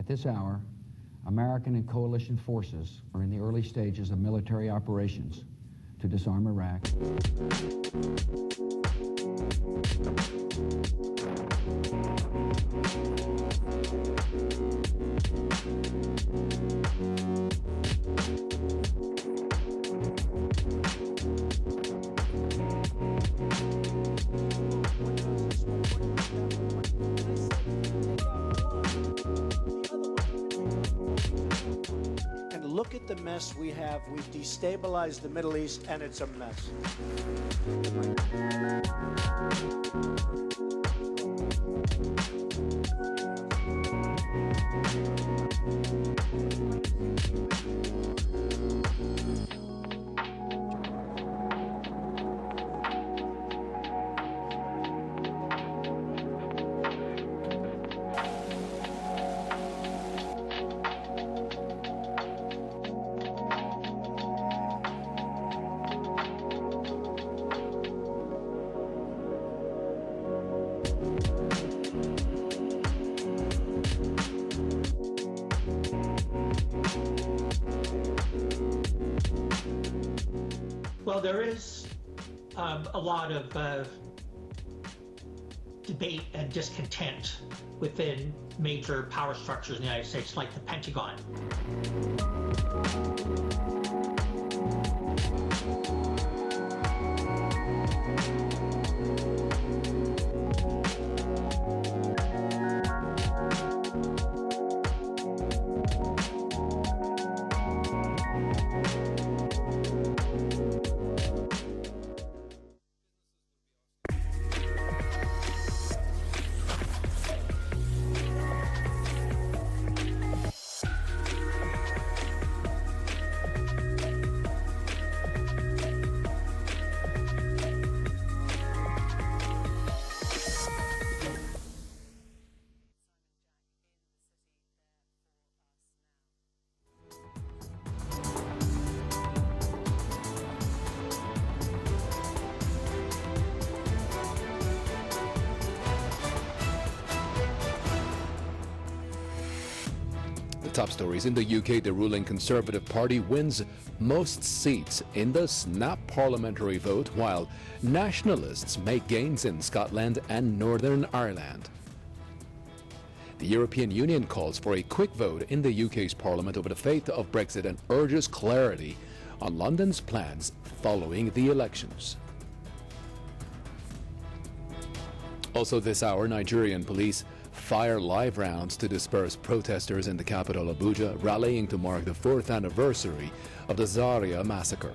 At this hour, American and coalition forces are in the early stages of military operations to disarm Iraq. Look at the mess we have. We've destabilized the Middle East, and it's a mess. Well, there is a lot of debate and discontent within major power structures in the United States, like the Pentagon. Top stories. In the UK, the ruling Conservative Party wins most seats in the snap parliamentary vote, while nationalists make gains in Scotland and Northern Ireland. The European Union calls for a quick vote in the UK's parliament over the fate of Brexit and urges clarity on London's plans following the elections. Also this hour, Nigerian police fire live rounds to disperse protesters in the capital Abuja, rallying to mark the 4th anniversary of the Zaria massacre.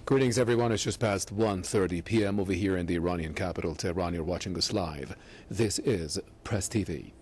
Greetings everyone, it's just past 1:30 p.m. over here in the Iranian capital, Tehran. You're watching us live. This is Press TV.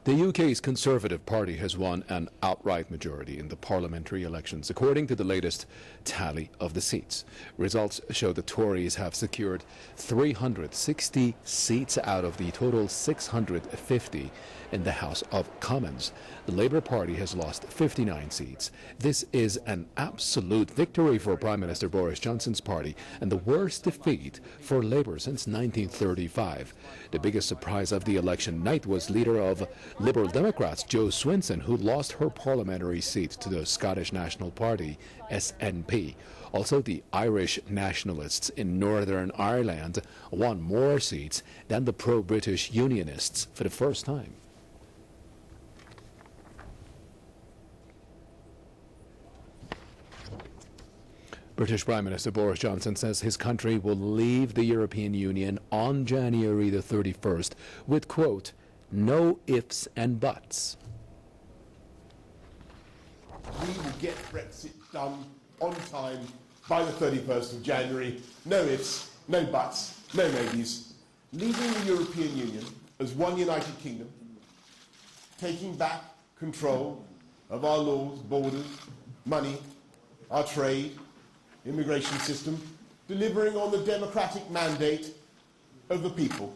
The UK's Conservative Party has won an outright majority in the parliamentary elections, according to the latest tally of the seats. Results show the Tories have secured 360 seats out of the total 650 in the House of Commons. The Labour Party has lost 59 seats. This is an absolute victory for Prime Minister Boris Johnson's party and the worst defeat for Labour since 1935. The biggest surprise of the election night was leader of Liberal Democrats Jo Swinson, who lost her parliamentary seat to the Scottish National Party, SNP. Also, the Irish nationalists in Northern Ireland won more seats than the pro-British Unionists for the first time. British Prime Minister Boris Johnson says his country will leave the European Union on January the 31st with, quote, no ifs and buts. We will get Brexit done on time by the 31st of January. No ifs, no buts, no maybes. Leaving the European Union as one United Kingdom, taking back control of our laws, borders, money, our trade, immigration system, delivering on the democratic mandate of the people.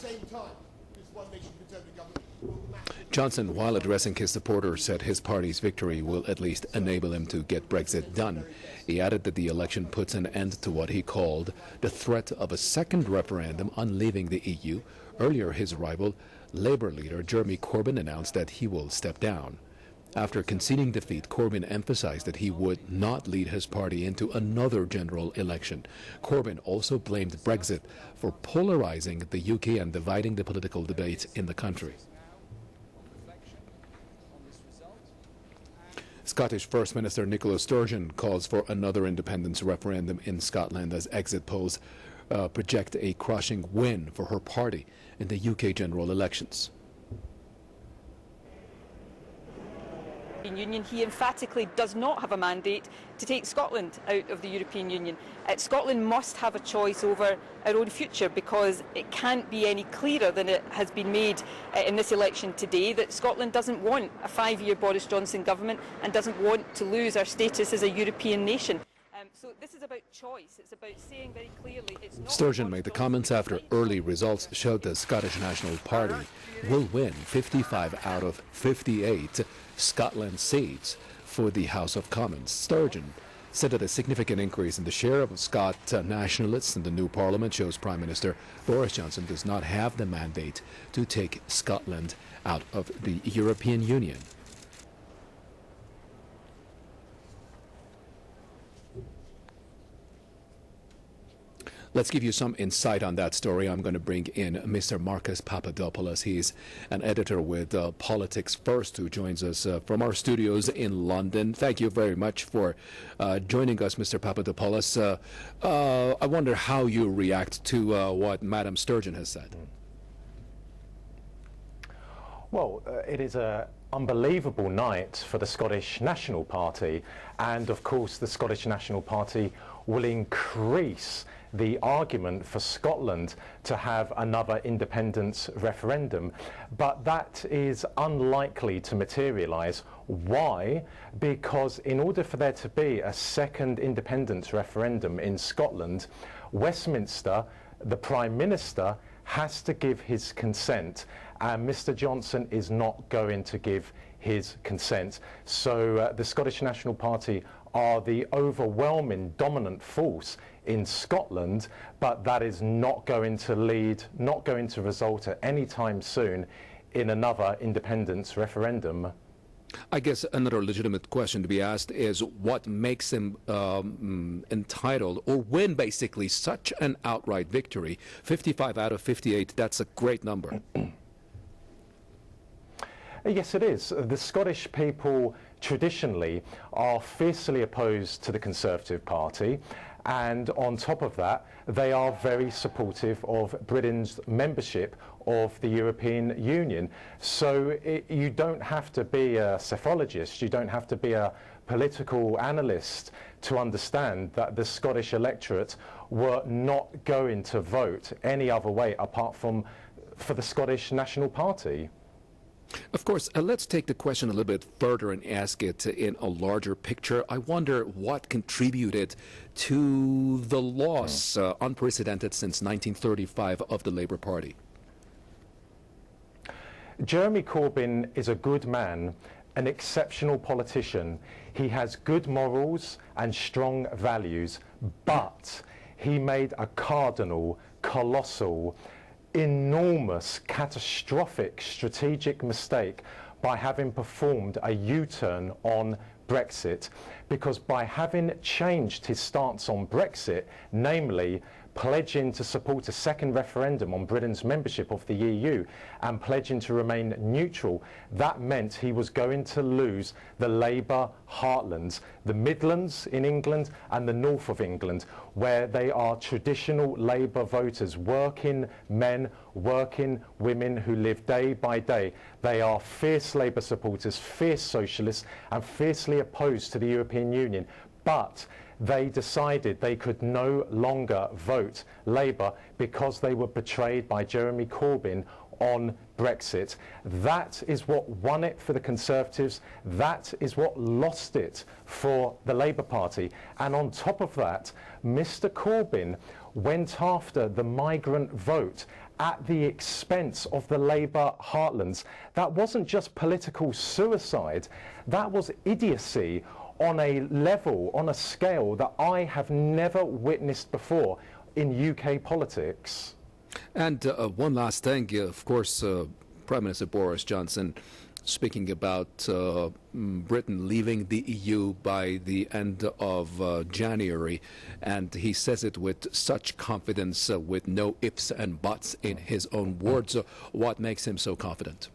same time, this one nation Conservative government will match. Johnson, while addressing his supporters, said his party's victory will at least enable him to get Brexit done. He added that the election puts an end to what he called the threat of a second referendum on leaving the EU. Earlier, his rival, Labour leader Jeremy Corbyn, announced that he will step down. After conceding defeat, Corbyn emphasized that he would not lead his party into another general election. Corbyn also blamed Brexit for polarizing the UK and dividing the political debate in the country. Scottish First Minister Nicola Sturgeon calls for another independence referendum in Scotland as exit polls project a crushing win for her party in the UK general elections. Union, he emphatically does not have a mandate to take Scotland out of the European Union. Scotland must have a choice over our own future, because it can't be any clearer than it has been made in this election today that Scotland doesn't want a 5-year Boris Johnson government and doesn't want to lose our status as a European nation. So this is about choice. It's about saying very clearly it's not... Sturgeon made the comments after early results showed the Scottish National Party will win 55 out of 58 Scotland seats for the House of Commons. Sturgeon said that a significant increase in the share of Scot nationalists in the new parliament shows Prime Minister Boris Johnson does not have the mandate to take Scotland out of the European Union. Let's give you some insight on that story. I'm going to bring in Mr. Marcus Papadopoulos. He's an editor with Politics First, who joins us from our studios in London. Thank you very much for joining us, Mr. Papadopoulos. I wonder how you react to what Madam Sturgeon has said. Well, it is an unbelievable night for the Scottish National Party, and of course the Scottish National Party will increase the argument for Scotland to have another independence referendum, but that is unlikely to materialise. Why? Because in order for there to be a second independence referendum in Scotland, Westminster, the Prime Minister, has to give his consent, and Mr. Johnson is not going to give his consent. So the Scottish National Party are the overwhelming dominant force in Scotland, but that is not going to result at any time soon in another independence referendum. I guess another legitimate question to be asked is what makes him entitled or win basically such an outright victory. 55 out of 58, that's a great number. Yes, it is. The Scottish people traditionally are fiercely opposed to the Conservative Party, and on top of that, they are very supportive of Britain's membership of the European Union. So you don't have to be a psephologist, you don't have to be a political analyst to understand that the Scottish electorate were not going to vote any other way apart from for the Scottish National Party. Of course, let's take the question a little bit further and ask it in a larger picture. I wonder what contributed to the loss, unprecedented since 1935, of the Labour Party. Jeremy Corbyn is a good man, an exceptional politician. He has good morals and strong values, but he made a colossal, enormous, catastrophic strategic mistake by having performed a U-turn on Brexit, because by having changed his stance on Brexit, namely pledging to support a second referendum on Britain's membership of the EU and pledging to remain neutral, that meant he was going to lose the Labour heartlands, the Midlands in England and the north of England, where they are traditional Labour voters, working men, working women who live day by day. They are fierce Labour supporters, fierce socialists, and fiercely opposed to the European Union. But they decided they could no longer vote Labour because they were betrayed by Jeremy Corbyn on Brexit. That is what won it for the Conservatives. That is what lost it for the Labour Party. And on top of that, Mr. Corbyn went after the migrant vote at the expense of the Labour heartlands. That wasn't just political suicide, that was idiocy on a level, on a scale that I have never witnessed before in UK politics. And one last thing, of course, Prime Minister Boris Johnson speaking about Britain leaving the EU by the end of January, and he says it with such confidence, with no ifs and buts in his own words. What makes him so confident?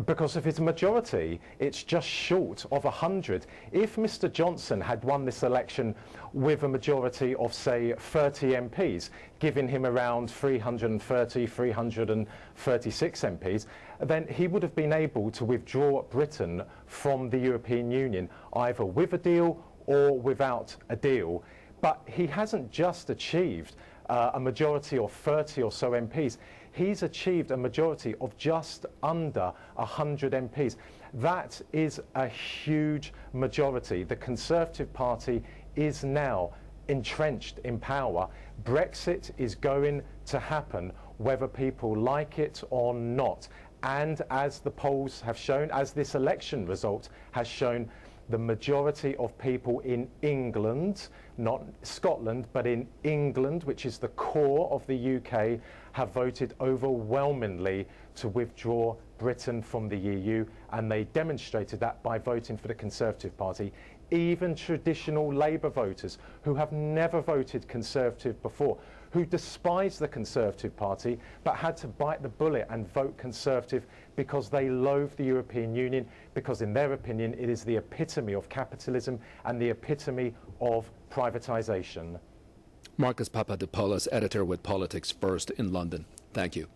Because if it's a majority, it's just short of 100. If Mr Johnson had won this election with a majority of, say, 30 MPs, giving him around 330, 336 MPs, then he would have been able to withdraw Britain from the European Union, either with a deal or without a deal. But he hasn't just achieved a majority of 30 or so MPs. He's achieved a majority of just under 100 MPs. That is a huge majority. The Conservative Party is now entrenched in power. Brexit is going to happen whether people like it or not. And as the polls have shown, as this election result has shown, the majority of people in England, not Scotland, but in England, which is the core of the UK, have voted overwhelmingly to withdraw Britain from the EU, and they demonstrated that by voting for the Conservative Party. Even traditional Labour voters who have never voted Conservative before, who despise the Conservative Party but had to bite the bullet and vote Conservative because they loathe the European Union, because in their opinion it is the epitome of capitalism and the epitome of privatisation. Marcus Papadopoulos, editor with Politics First in London. Thank you.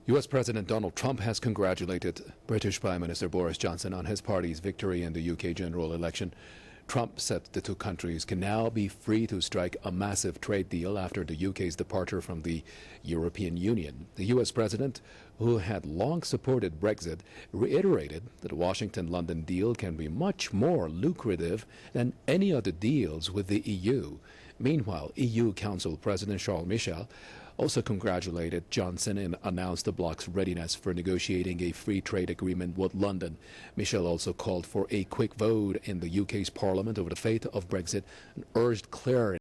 U.S. President Donald Trump has congratulated British Prime Minister Boris Johnson on his party's victory in the UK general election. Trump said the two countries can now be free to strike a massive trade deal after the UK's departure from the European Union. The U.S. president, who had long supported Brexit, reiterated that the Washington-London deal can be much more lucrative than any other deals with the EU. Meanwhile, EU Council President Charles Michel also congratulated Johnson and announced the bloc's readiness for negotiating a free trade agreement with London. Michel also called for a quick vote in the UK's parliament over the fate of Brexit and urged clarity